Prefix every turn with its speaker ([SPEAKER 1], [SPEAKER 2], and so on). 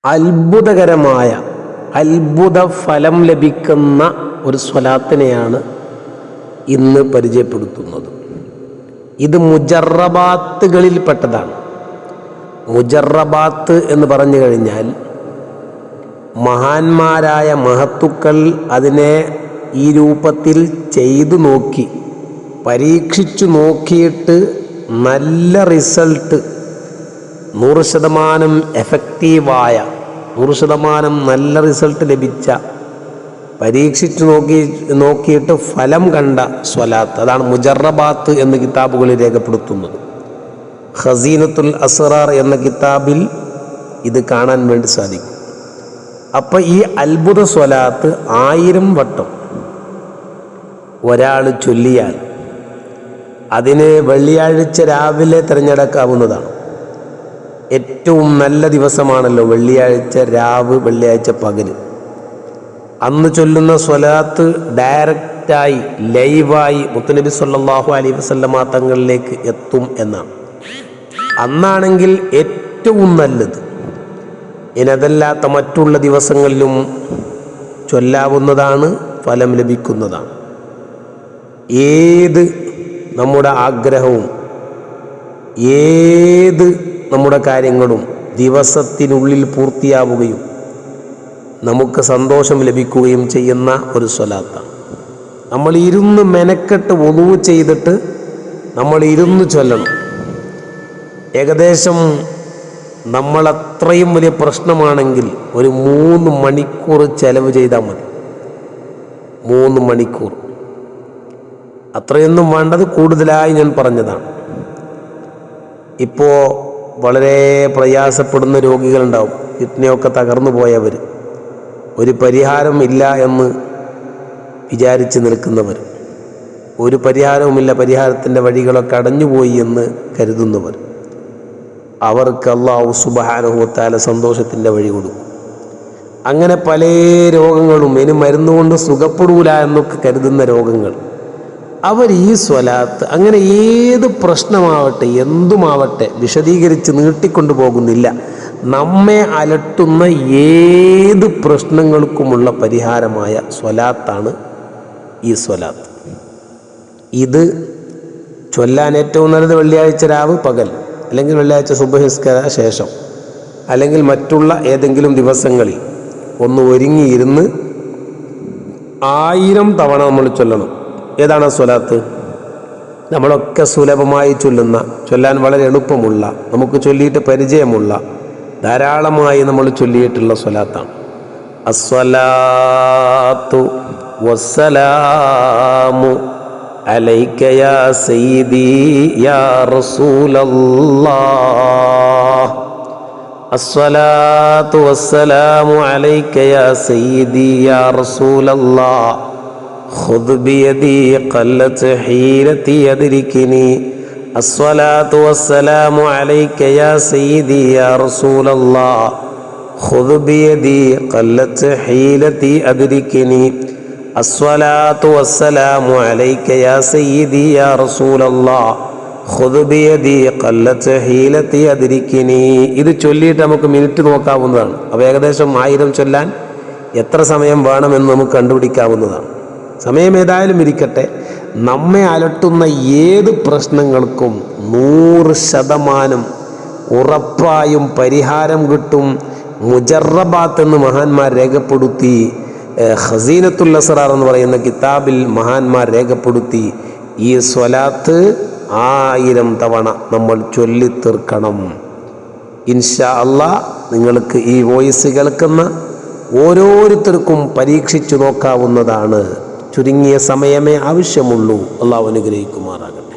[SPEAKER 1] അത്ഭുതകരമായ അത്ഭുത ഫലം ലഭിക്കുന്ന ഒരു സ്വലാത്തിനെയാണ് ഇന്ന് പരിചയപ്പെടുത്തുന്നത്. ഇത് മുജറബാത്തുകളിൽപ്പെട്ടതാണ്. മുജറബാത്ത് എന്ന് പറഞ്ഞു കഴിഞ്ഞാൽ മഹാന്മാരായ മഹത്തുക്കൾ അതിനെ ഈ രൂപത്തിൽ ചെയ്തു നോക്കി പരീക്ഷിച്ചു നോക്കിയിട്ട് നല്ല റിസൾട്ട് 100% എഫക്റ്റീവായ 100% നല്ല റിസൾട്ട് ലഭിച്ച പരീക്ഷിച്ചു നോക്കിയിട്ട് ഫലം കണ്ട സ്വലാത്ത്, അതാണ് മുജറബാത്ത് എന്ന് കിതാബുകളിൽ രേഖപ്പെടുത്തുന്നത്. ഖസീനത്തുൽ അസ്റാർ എന്ന കിതാബിൽ ഇത് കാണാൻ വേണ്ടി സാധിക്കും. അപ്പം ഈ അത്ഭുത സ്വലാത്ത് 1000 വട്ടം ഒരാൾ ചൊല്ലിയാൽ അതിന് വെള്ളിയാഴ്ച രാവിലെ തിരഞ്ഞെടുക്കാവുന്നതാണ്. ഏറ്റവും നല്ല ദിവസമാണല്ലോ വെള്ളിയാഴ്ച രാവ്, വെള്ളിയാഴ്ച പകല്. അന്ന് ചൊല്ലുന്ന സ്വലാത്ത് ഡയറക്റ്റായി ലൈവായി മുത്തുനബി സല്ലല്ലാഹു അലൈഹി വസല്ലമ തങ്ങളിലേക്ക് എത്തും എന്നാണ്. അന്നാണെങ്കിൽ ഏറ്റവും നല്ലത്. ഇനി അതല്ലാത്ത മറ്റുള്ള ദിവസങ്ങളിലും ചൊല്ലാവുന്നതാണ്, ഫലം ലഭിക്കുന്നതാണ്. ഏത് നമ്മുടെ ആഗ്രഹവും ഏത് നമ്മുടെ കാര്യങ്ങളും ദിവസത്തിനുള്ളിൽ പൂർത്തിയാവുകയും നമുക്ക് സന്തോഷം ലഭിക്കുകയും ചെയ്യുന്ന ഒരു സ്വലാത്താണ്. നമ്മൾ ഇരുന്ന് മെനക്കെട്ട് വുളൂ ചെയ്തിട്ട് നമ്മൾ ഇരുന്ന് ചൊല്ലണം. ഏകദേശം നമ്മളത്രയും വലിയ പ്രശ്നമാണെങ്കിൽ ഒരു 3 മണിക്കൂർ ചെലവ് ചെയ്താൽ മതി. 3 മണിക്കൂർ, അത്രയൊന്നും വേണ്ടത്, കൂടുതലായി ഞാൻ പറഞ്ഞതാണ്. ഇപ്പോൾ വളരെ പ്രയാസപ്പെടുന്ന രോഗികളുണ്ടാവും, കിഡ്നിയൊക്കെ തകർന്നു പോയവർ, ഒരു പരിഹാരം ഇല്ല എന്ന് വിചാരിച്ച് നിൽക്കുന്നവർ, ഒരു പരിഹാരവുമില്ല, പരിഹാരത്തിൻ്റെ വഴികളൊക്കെ അടഞ്ഞുപോയി എന്ന് കരുതുന്നവർ, അവർക്ക് അല്ലാഹു സുബ്ഹാനഹു വ തആല സന്തോഷത്തിൻ്റെ വഴി കൊടുക്കും. അങ്ങനെ പല രോഗങ്ങളും ഇനി മരുന്നുകൊണ്ട് സുഖപ്പെടൂല എന്നൊക്കെ കരുതുന്ന രോഗങ്ങൾ, അവർ ഈ സ്വലാത്ത് അങ്ങനെ ഏത് പ്രശ്നമാവട്ടെ എന്തുമാവട്ടെ വിശദീകരിച്ച് നീട്ടിക്കൊണ്ടു പോകുന്നില്ല. നമ്മെ അലട്ടുന്ന ഏത് പ്രശ്നങ്ങൾക്കുമുള്ള പരിഹാരമായ സ്വലാത്താണ് ഈ സ്വലാത്ത്. ഇത് ചൊല്ലാൻ ഏറ്റവും നല്ലത് വെള്ളിയാഴ്ച രാവ് പകൽ, അല്ലെങ്കിൽ വെള്ളിയാഴ്ച സുബ്ഹ് നിസ്കാര ശേഷം, അല്ലെങ്കിൽ മറ്റുള്ള ഏതെങ്കിലും ദിവസങ്ങളിൽ ഒന്ന് ഒരുങ്ങിയിരുന്ന് 1000 തവണ നമ്മൾ ചൊല്ലണം. ഏതാണ് സ്വലാത്ത്? നമ്മളൊക്കെ സുലഭമായി ചൊല്ലുന്ന, ചൊല്ലാൻ വളരെ എളുപ്പമുള്ള, നമുക്ക് ചൊല്ലിയിട്ട് പരിചയമുള്ള, ധാരാളമായി നമ്മൾ ചൊല്ലിയിട്ടുള്ള സ്വലാത്താണ്. അസ്സലാത്തു വസ്സലാമു അലൈക യാ സയ്യിദി യാ റസൂലല്ലാഹ്. അസ്സലാത്തു വസ്സലാമു അലൈക യാ സയ്യിദി യാ റസൂലല്ലാഹ്. ഖുദ് ബിയദി ഖല്ലത് ഹീലതി അദ്രികനി. അസ്സലാത്തു വസ്സലാമു അലൈക യാ സയ്യിദി യാ റസൂലല്ലാഹ്. ഖുദ് ബിയദി ഖല്ലത് ഹീലതി അദ്രികനി. അസ്സലാത്തു വസ്സലാമു അലൈക യാ സയ്യിദി യാ റസൂലല്ലാഹ്. ഖുദ് ബിയദി ഖല്ലത് ഹീലതി അദ്രികനി. ഇത് ചൊല്ലിയിട്ട് നമുക്ക് മിനിറ്റ് നോക്കാവുന്നതാണ്. അപ്പോൾ ഏകദേശം 1000 ചൊല്ലാൻ എത്ര സമയം വേണമെന്ന് നമുക്ക് കണ്ടുപിടിക്കാവുന്നതാണ്. സമയം ഏതായാലും ഇരിക്കട്ടെ, നമ്മെ അലട്ടുന്ന ഏത് പ്രശ്നങ്ങൾക്കും 100% ഉറപ്പായും പരിഹാരം കിട്ടും. മുജറബാത്ത് എന്ന് മഹാന്മാർ രേഖപ്പെടുത്തി. ഖസീനത്തുൽ അസ്റാർ എന്ന് പറയുന്ന കിതാബിൽ മഹാന്മാർ രേഖപ്പെടുത്തി. ഈ സ്വലാത്ത് 1000 തവണ നമ്മൾ ചൊല്ലിത്തീർക്കണം. ഇൻഷാ അല്ലാഹ് നിങ്ങൾക്ക് ഈ വോയിസ് കേൾക്കുന്ന ഓരോരുത്തർക്കും പരീക്ഷിച്ചു നോക്കാവുന്നതാണ്. ചുരുങ്ങിയ സമയമേ ആവശ്യമുള്ളൂ. അല്ലാഹു അനുഗ്രഹിക്കുമാറാകട്ടെ.